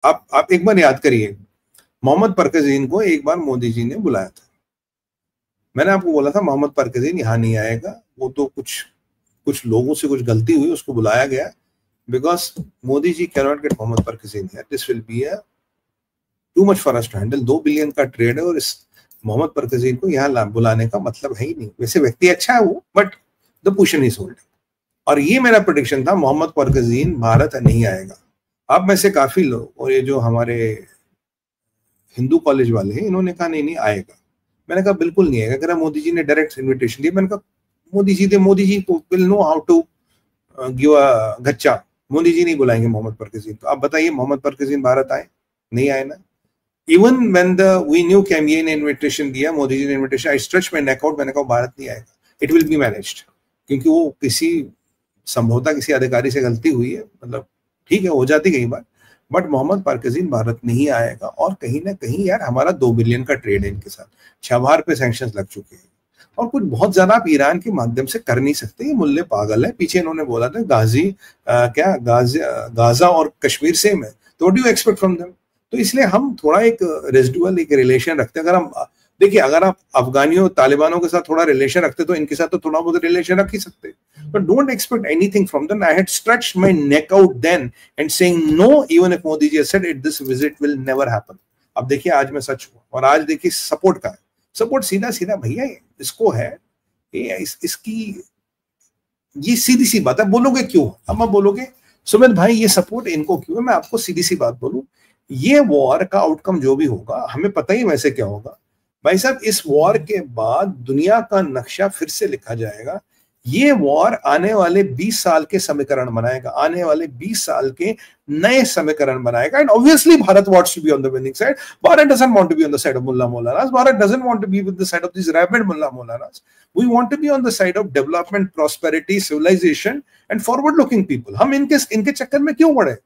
आप एक बार याद करिए, मोहम्मद परकजीन को एक बार मोदी जी ने बुलाया था। मैंने आपको बोला था मोहम्मद परकजीन यहाँ नहीं आएगा, वो तो कुछ लोगों से कुछ गलती हुई, उसको बुलाया गया, because Modi ji can not get Mohammad परकजीन here, this will be too much for us to handle. 2 billion का ट्रेड है और इस मोहम्मद परकजीन को यहाँ बुलाने का मतलब है ही नहीं। वैसे व्यक्ति अच्छा है वो, but the position is hold. और ये मेरा प्रेडिक्शन था, मोहम्मद परकजीन भारत नहीं आएगा। अब में से काफी लोग, और ये जो हमारे हिंदू कॉलेज वाले हैं, इन्होंने कहा नहीं आएगा। मैंने कहा बिल्कुल नहीं आएगा। अगर मोदी जी ने डायरेक्ट इन्विटेशन दिया, मैंने कहा मोदी जी को will know how to give a गच्चा। मोदी जी नहीं बुलाएंगे मोहम्मद परकजीन। तो आप बताइए मोहम्मद परकजीन भारत आए? नहीं आए ना। इवन व्हेन वी न्यू कैमये ने इन्विटेशन दिया, मोदी जी ने invitation, I stretch my neck out, मैंने कहा भारत नहीं आएगा, इट विल बी मैनेज्ड। क्योंकि वो किसी संभवतः किसी अधिकारी से गलती हुई है, मतलब ठीक है, हो जाती कई बार, बट मोहम्मद परकजीन भारत नहीं आएगा। और कहीं ना कहीं यार हमारा 2 बिलियन का ट्रेड है इनके साथ, छबार पे सैंक्शंस लग चुके हैं, और कुछ बहुत ज्यादा आप ईरान के माध्यम से कर नहीं सकते। ये मुल्ले पागल है। पीछे इन्होंने बोला था गाजा और कश्मीर सेम है, तो what do you expect from them? तो इसलिए हम थोड़ा एक रेजिडुअल एक रिलेशन रखते हैं। अगर हम देखिए, अगर आप अफगानियों तालिबानों के साथ थोड़ा रिलेशन रखते तो इनके साथ तो थोड़ा बहुत रिलेशन रख ही सकते, but don't expect anything from them. I had stretched my neck out then and saying no, even if Modi ji said it, this visit will never happen. अब देखिए आज मैं सच हूँ, और आज देखिए सपोर्ट का है, सपोर्ट सीधा सीधा भैया इसको है, इसकी ये सीधी सी बात है। बोलोगे क्यों? अब आप बोलोगे सुमित भाई ये सपोर्ट इनको क्यों है? मैं आपको सीधी सी बात बोलूं, ये वॉर का आउटकम जो भी होगा, हमें पता ही वैसे क्या होगा भाई साहब। इस वॉर के बाद दुनिया का नक्शा फिर से लिखा जाएगा। ये वॉर आने वाले 20 साल के समीकरण बनाएगा, आने वाले 20 साल के नए समीकरण बनाएगा। And obviously Bharat wants to be on the winning side. Bharat doesn't want to be on the side of मुल्ला मौलानास। Bharat doesn't want to be with the side of this rabid मुल्ला मौलानास। We want to be on the side of development, prosperity, civilisation and forward looking people. हम इनके चक्कर में क्यों पड़े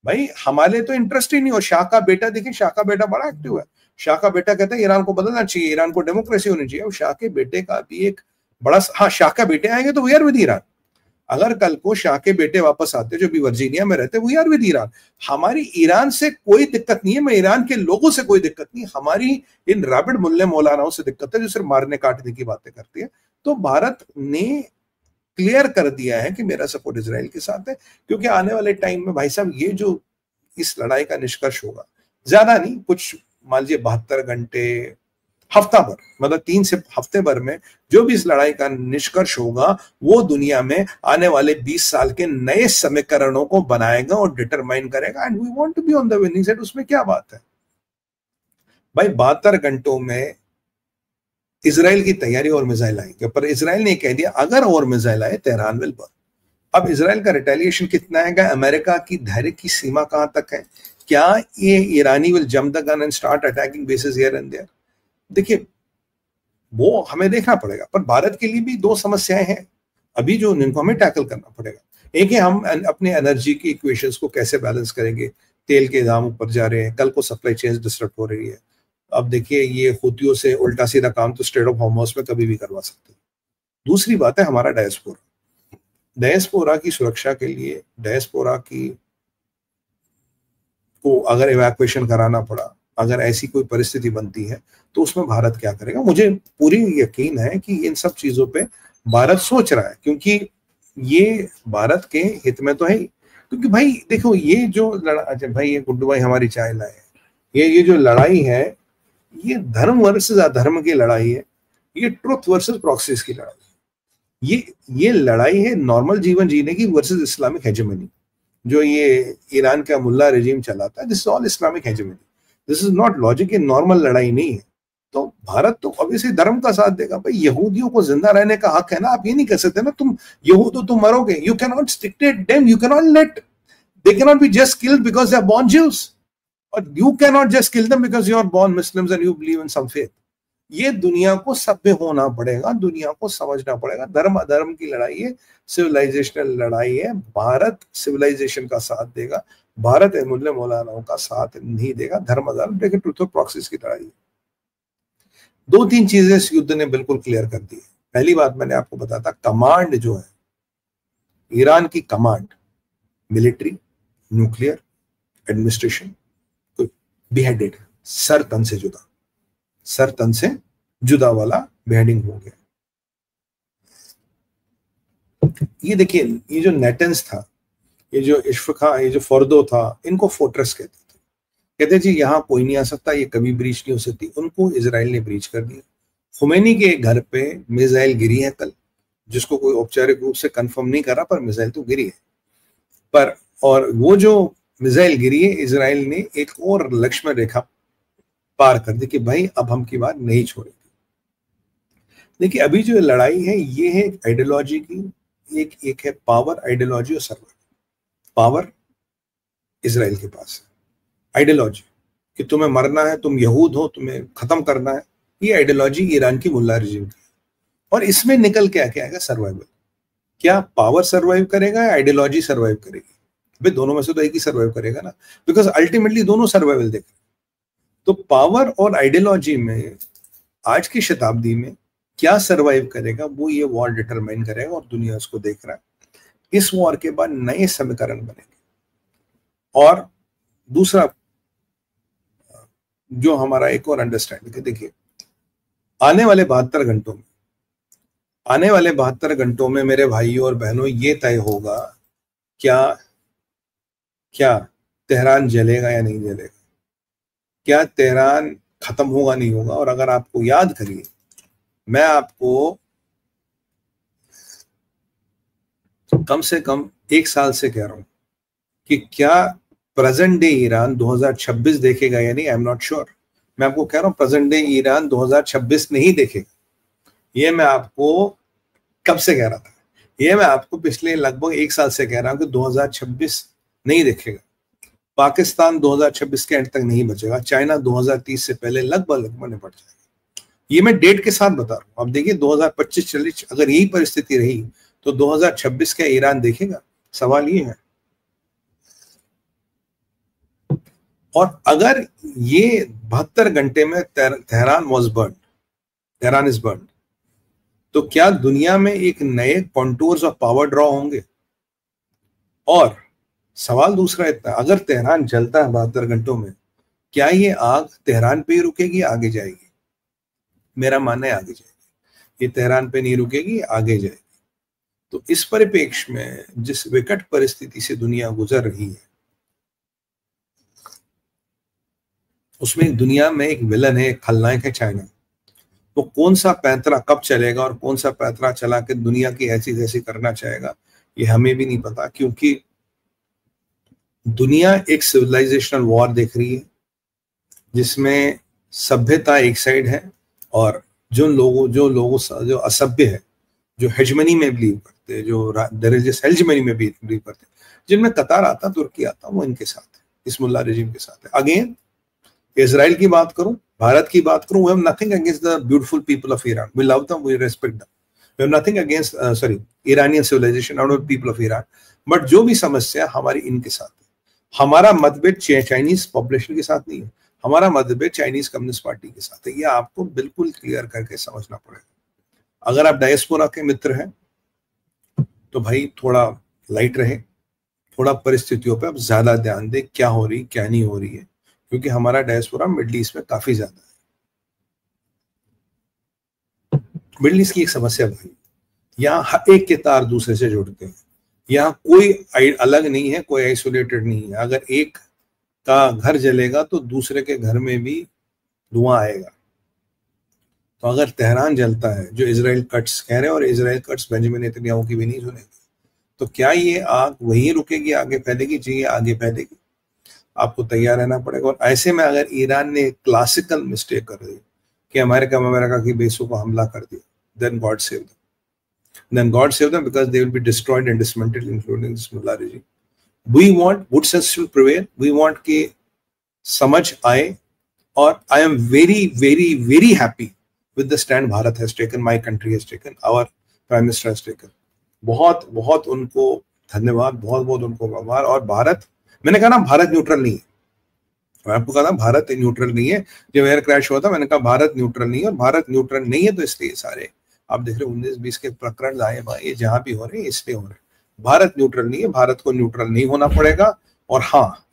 भाई? हमारे तो इंटरेस्ट ही नहीं हो। शाह का बेटा देखिए, शाह का बेटा बड़ा एक्टिव है। शाह का बेटा कहता है ईरान को बदलना चाहिए, ईरान को डेमोक्रेसी होनी चाहिए। शाह के बेटे का भी एक बड़ा, हाँ शाह का बेटे आएंगे तो वी आर विद ईरान। अगर कल को शाह के बेटे वापस आते जो भी वर्जीनिया में रहते, वी आर विद ईरान। हमारी ईरान से कोई दिक्कत नहीं है, मैं ईरान के लोगों से कोई दिक्कत नहीं, हमारी इन रैबिड मुल्ले मौलानाओं से दिक्कत है जो सिर्फ मारने काटने की बातें करती है। तो भारत ने क्लियर कर दिया है कि मेरा सपोर्ट इजराइल के साथ है, क्योंकि आने वाले टाइम में भाई साहब ये जो इस लड़ाई का निष्कर्ष होगा, ज्यादा नहीं, कुछ मान लीजिए 72 घंटे, हफ्ता भर, मतलब 3 से हफ्ते भर में जो भी इस लड़ाई का निष्कर्ष होगा, वो दुनिया में आने वाले 20 साल के नए समीकरणों को बनाएगा और डिटरमाइन करेगा। And we want to be on the winning side. उसमें क्या बात है भाई? 72 घंटों में इजराइल की तैयारी और मिसाइल आएंगे, पर इजराइल ने कह दिया अगर और मिसाइल आए तेहरान विल बर्न। अब इजराइल का रिटेलिएशन कितना आएगा? अमेरिका की धैर्य की सीमा कहां तक है? क्या ये ईरानी will jump the gun and start attacking bases here and there? देखिए वो हमें देखना पड़ेगा, पर भारत के लिए भी 2 समस्याएं हैं अभी जो इनको हमें टैकल करना पड़ेगा। एक है हम अपने एनर्जी की इक्वेशंस को कैसे बैलेंस करेंगे। तेल के दाम ऊपर जा रहे हैं, कल को सप्लाई चेन डिस्टर्ब हो रही है। अब देखिए ये हुतियों से उल्टा सीधा काम तो स्ट्रेट ऑफ हॉर्मुज़ में कभी भी करवा सकते हैं। दूसरी बात है हमारा डायस्पोरा की सुरक्षा के लिए, डायस्पोरा की को अगर इवैक्यूएशन कराना पड़ा, अगर ऐसी कोई परिस्थिति बनती है तो उसमें भारत क्या करेगा? मुझे पूरी यकीन है कि इन सब चीजों पे भारत सोच रहा है, क्योंकि ये भारत के हित में तो है ही। क्योंकि भाई देखो ये जो अच्छा भाई, ये गुड्डू भाई हमारी चाय लाए, ये जो लड़ाई है, ये धर्म वर्सेस अधर्म की लड़ाई है, ये ट्रुथ वर्सेस प्रॉक्सीज की लड़ाई है। ये लड़ाई है नॉर्मल जीवन जीने की वर्सेस इस्लामिक हेजेमनी। जो ये ईरान का मुल्ला रेजिम चलाता है, this is all Islamic hegemony, this is not logic. ये नॉर्मल लड़ाई नहीं है। तो भारत तो ऑब्वियसली धर्म का साथ देगा भाई। यहूदियों को जिंदा रहने का हक है ना। आप ये नहीं कह सकते ना तुम यहूद हो तुम मरोगे। You can not dictate them, you can not let, they can not be just killed because they are born Jews, और you can not just kill them because you are born Muslims and you believe in some faith. ये दुनिया को सभ्य होना पड़ेगा, दुनिया को समझना पड़ेगा। धर्म अधर्म की लड़ाई है, सिविलाइजेशनल लड़ाई है। भारत सिविलाइजेशन का साथ देगा, भारत मुल्ले मौलानाओं का साथ नहीं देगा। धर्म अधर्म देखिए ट्रुथ और प्रॉक्सीज की लड़ाई है। 2-3 चीजें इस युद्ध ने बिल्कुल क्लियर कर दी है। पहली बात मैंने आपको बताया था, कमांड जो है ईरान की, command military, nuclear, administration, beheaded, sir तन से जुदा, सर तन से जुदा वाला बिहेडिंग हो गया। ये देखिए, ये जो नेटन्स था, ये जो इश्फका, ये जो फर्दो था, इनको फोर्ट्रेस कहते थे। कहते जी यहाँ कोई नहीं आ सकता, ये कभी ब्रीच नहीं हो सकती। उनको इजराइल ने ब्रीच कर दिया। खुमैनी के घर पे मिसाइल गिरी है कल, जिसको कोई औपचारिक रूप से कंफर्म नहीं करा, पर मिसाइल तो गिरी है। पर और वो जो मिसाइल गिरी है, इजराइल ने एक और लक्ष्मण रेखा पार कर दी कि भाई अब हम की बात नहीं छोड़ेंगे। देखिए अभी जो लड़ाई है, ये है आइडियोलॉजी की, एक है पावर, आइडियोलॉजी और सर्वाइवल। पावर इजराइल के पास है, आइडियोलॉजी कि तुम्हें मरना है, तुम यहूद हो, तुम्हें खत्म करना है, ये आइडियोलॉजी ईरान की मुल्ला रिजीम की। और इसमें निकल के क्या आएगा? सर्वाइवल। क्या पावर सर्वाइव करेगा या आइडियोलॉजी सर्वाइव करेगी? भाई दोनों में से तो एक ही सर्वाइव करेगा ना, बिकॉज अल्टीमेटली दोनों सर्वाइवल देखें। तो पावर और आइडियोलॉजी में आज की शताब्दी में क्या सर्वाइव करेगा, वो ये वॉर डिटरमाइन करेगा, और दुनिया उसको देख रहा है। इस वॉर के बाद नए समीकरण बनेंगे। और दूसरा जो हमारा एक और अंडरस्टैंडिंग है, देखिए आने वाले 72 घंटों में मेरे भाइयों और बहनों, ये तय होगा क्या तेहरान जलेगा या नहीं जलेगा, क्या तेहरान खत्म होगा नहीं होगा। और अगर आपको याद करिए, मैं आपको कम से कम 1 साल से कह रहा हूं कि क्या प्रेजेंट डे ईरान 2026 देखेगा या नहीं, आई एम नॉट श्योर। मैं आपको कह रहा हूं प्रेजेंट डे ईरान 2026 नहीं देखेगा। ये मैं आपको कब से कह रहा था? ये मैं आपको पिछले लगभग 1 साल से कह रहा हूं कि 2026 नहीं देखेगा। पाकिस्तान 2026 के एंड तक नहीं बचेगा। चाइना 2030 से पहले लगभग निपट जाएगा। ये मैं डेट के साथ बता रहा हूं। अब देखिए 2025 चली, अगर यही परिस्थिति रही तो 2026 का ईरान देखेगा? सवाल ये है। और अगर ये 72 घंटे में तेहरान इज बर्न, तो क्या दुनिया में एक नए कॉन्टूर्स ऑफ पावर ड्रॉ होंगे? और सवाल दूसरा इतना, अगर तेहरान जलता है 72 घंटों में, क्या ये आग तेहरान पे ही रुकेगी, आगे जाएगी? मेरा मानना है आगे जाएगी। ये तेहरान पे नहीं रुकेगी, आगे जाएगी। तो इस परिप्रेक्ष्य में जिस विकट परिस्थिति से दुनिया गुजर रही है, उसमें दुनिया में एक विलन है, एक खलनायक है, चाइना। वो कौन सा पैंतरा कब चलेगा और कौन सा पैंतरा चला के दुनिया की ऐसी जैसी करना चाहेगा, ये हमें भी नहीं पता। क्योंकि दुनिया एक सिविलाइजेशनल वॉर देख रही है, जिसमें सभ्यता एक साइड है और जो असभ्य है, जो हेजमनी में बिलीव करते हैं, जो रिलीजियस हेजमनी में भी बिलीव करते हैं, जिनमें कतार आता, तुर्की आता, वो इनके साथ है, इस मुल्ला रेजिम के साथ है। अगेन इजराइल की बात करूं, भारत की बात करूं, we have nothing against the beautiful people of Iran, we love them, we respect them, we have nothing against Iranian civilization और पीपल ऑफ ईरान। बट जो भी समस्या हमारी इनके साथ है। हमारा मतभेद चाइनीज पॉपुलेशन के साथ नहीं है, हमारा मतभेद चाइनीज कम्युनिस्ट पार्टी के साथ है। ये आपको बिल्कुल क्लियर करके समझना पड़ेगा। अगर आप डायस्पोरा के मित्र हैं तो भाई थोड़ा लाइट रहे, थोड़ा परिस्थितियों पे आप ज्यादा ध्यान दें, क्या हो रही क्या नहीं हो रही है, क्योंकि हमारा डायस्पोरा मिडिल ईस्ट में काफी ज्यादा है। मिडिल ईस्ट की एक समस्या भाई, यहाँ एक के तार दूसरे से जुड़ते हैं, यहाँ कोई अलग नहीं है, कोई आइसोलेटेड नहीं है। अगर एक का घर जलेगा तो दूसरे के घर में भी धुआं आएगा। तो अगर तेहरान जलता है, जो इजराइल कट्स कह रहे हैं, और इजराइल कट्स बेंजामिन नेतन्याहू की भी नहीं सुनेंगे, तो क्या ये आग वहीं रुकेगी, आगे फैलेगी? जी आगे फैलेगी। आपको तैयार रहना पड़ेगा। और ऐसे में अगर ईरान ने क्लासिकल मिस्टेक कर दी कि अमेरिका की बेसों को हमला कर दिया, then God save them, because they will be destroyed and dismantled, including this mullah regime. We want good sense to prevail. We want कि समझ आए। और I am very, very, very happy with the stand Bharat has taken, my country has taken, our Prime Minister has taken. बहुत बहुत उनको धन्यवाद, बहुत बहुत उनको आभार। और भारत, मैंने कहा ना भारत न्यूट्रल नहीं है, मैं आपको कहा था भारत न्यूट्रल नहीं है। जब एयर क्रैश हुआ था मैंने कहा भारत न्यूट्रल नहीं है, और भारत न्यूट्रल नहीं है तो इसलिए सारे आप देख रहे 19-20 के प्रकरण आए भाई, ये जहां भी हो रहे हैं इसलिए हो रहे हैं। भारत न्यूट्रल नहीं है, भारत को न्यूट्रल नहीं होना पड़ेगा। और हाँ,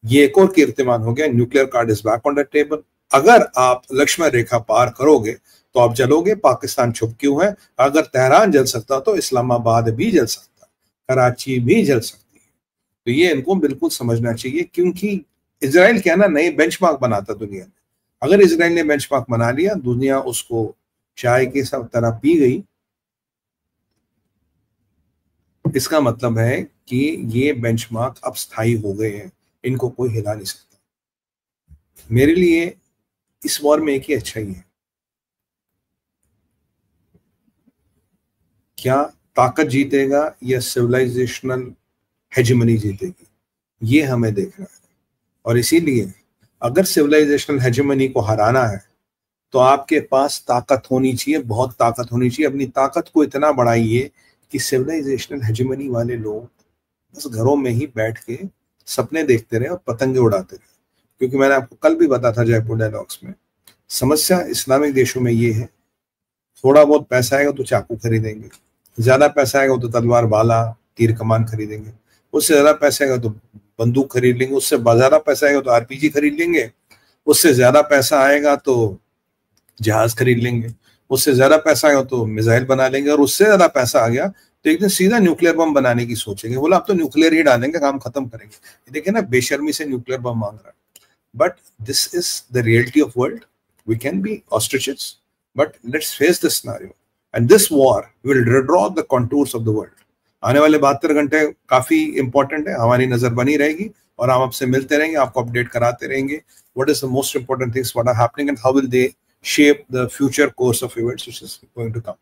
ये एक और कीर्तिमान हो गया, nuclear card is back on the table. अगर आप लक्ष्मण रेखा पार करोगे तो आप जलोगे, पाकिस्तान चुप क्यों है? अगर तेहरान जल सकता तो इस्लामाबाद भी जल सकता, कराची भी जल सकती है। तो ये इनको बिल्कुल समझना चाहिए, क्योंकि इजराइल क्या ना नए बेंचमार्क बनाता दुनिया में। अगर इजराइल ने बेंचमार्क बना लिया, दुनिया उसको चाय की सब तरह पी गई, इसका मतलब है कि ये बेंचमार्क अब स्थायी हो गए हैं, इनको कोई हिला नहीं सकता। मेरे लिए इस वॉर में एक ही अच्छाई है, क्या ताकत जीतेगा या सिविलाइजेशनल हेजेमनी जीतेगी, ये हमें देखना है। और इसीलिए अगर सिविलाइजेशनल हेजेमनी को हराना है तो आपके पास ताकत होनी चाहिए, बहुत ताकत होनी चाहिए। अपनी ताकत को इतना बढ़ाइए कि सिविलाइजेशनल हेजेमनी वाले लोग बस घरों में ही बैठ के सपने देखते रहे और पतंगे उड़ाते रहे। क्योंकि मैंने आपको कल भी बताया था जयपुर डायलॉग्स में, समस्या इस्लामिक देशों में ये है, थोड़ा बहुत पैसा आएगा तो चाकू खरीदेंगे, ज्यादा पैसा आएगा तो तलवार भाला तीर कमान खरीदेंगे, उससे ज्यादा पैसा आएगा तो बंदूक खरीद लेंगे, उससे ज्यादा पैसा आएगा तो आरपीजी खरीद लेंगे, उससे ज्यादा पैसा आएगा तो जहाज खरीद लेंगे, उससे ज्यादा पैसा आएगा तो मिसाइल बना लेंगे, और उससे ज्यादा पैसा आ गया तो एक दिन सीधा न्यूक्लियर बम बनाने की सोचेंगे। बोला अब तो न्यूक्लियर ही डालेंगे, काम खत्म करेंगे। देखिए ना, बेशर्मी से न्यूक्लियर बम मांग रहा है। But this is the reality of world. We can be ostriches, but let's face this scenario and this war will redraw the contours of the world. आने वाले 72 घंटे काफी इंपॉर्टेंट है, हमारी नजर बनी रहेगी और हम आपसे मिलते रहेंगे, आपको अपडेट कराते रहेंगे। What is the most important things what are happening and how will they shape the future course of events which is going to come.